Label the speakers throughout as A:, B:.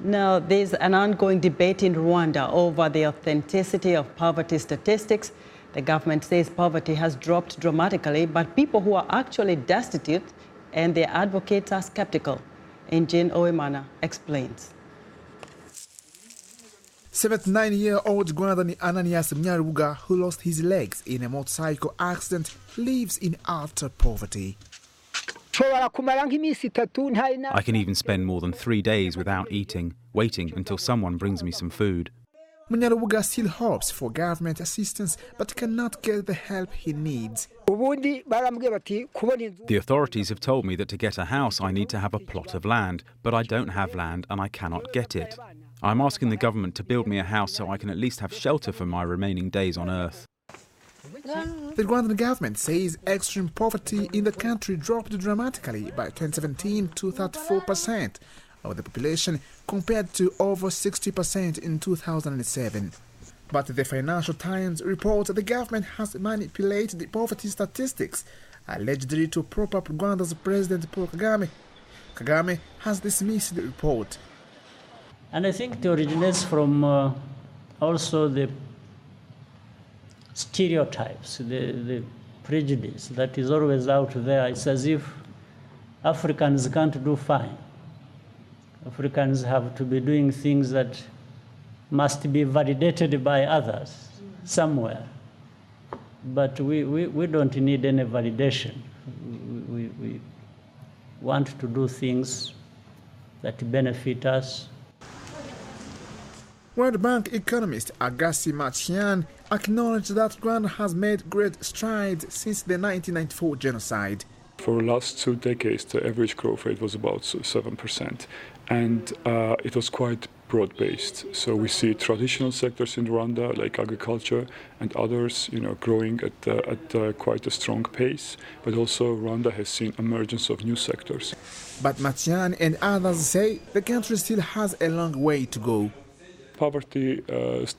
A: Now, there's an ongoing debate in Rwanda over the authenticity of poverty statistics. The government says poverty has dropped dramatically, but people who are actually destitute and their advocates are skeptical. Eugene Uwimana explains.
B: 79-year-old Rwandan Ananias Mnyarubuga, who lost his legs in a motorcycle accident, lives in utter poverty.
C: I can even spend more than 3 days without eating, waiting until someone brings me some food.
B: Mnyarubuga still hopes for government assistance, but cannot get the help he needs.
C: The authorities have told me that to get a house I need to have a plot of land, but I don't have land and I cannot get it. I'm asking the government to build me a house so I can at least have shelter for my remaining days on earth.
B: The Rwandan government says extreme poverty in the country dropped dramatically by 2017 to 34% of the population compared to over 60% in 2007. But the Financial Times reports the government has manipulated the poverty statistics, allegedly to prop up Rwanda's President Paul Kagame. Kagame has dismissed the report.
D: And I think it originates from also the stereotypes, the prejudice that is always out there. It's as if Africans can't do fine. Africans have to be doing things that must be validated by others somewhere. But we don't need any validation. We want to do things that benefit us.
B: World Bank economist Agassi Machian acknowledged that Rwanda has made great strides since the 1994 genocide.
E: For the last 2 decades, the average growth rate was about 7%, and it was quite broad-based. So we see traditional sectors in Rwanda, like agriculture and others, growing at quite a strong pace. But also Rwanda has seen emergence of new sectors.
B: But Machian and others say the country still has a long way to go.
E: Poverty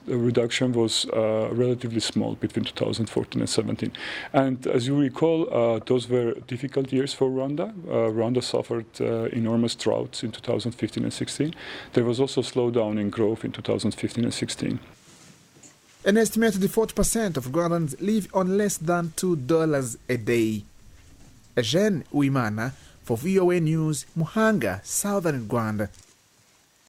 E: reduction was relatively small between 2014 and 17. And as you recall, those were difficult years for Rwanda. Rwanda suffered enormous droughts in 2015 and 16. There was also a slowdown in growth in 2015 and 16.
B: An estimated 40% of Rwandans live on less than $2 a day. Eugene Uwimana for VOA News, Muhanga, Southern Rwanda.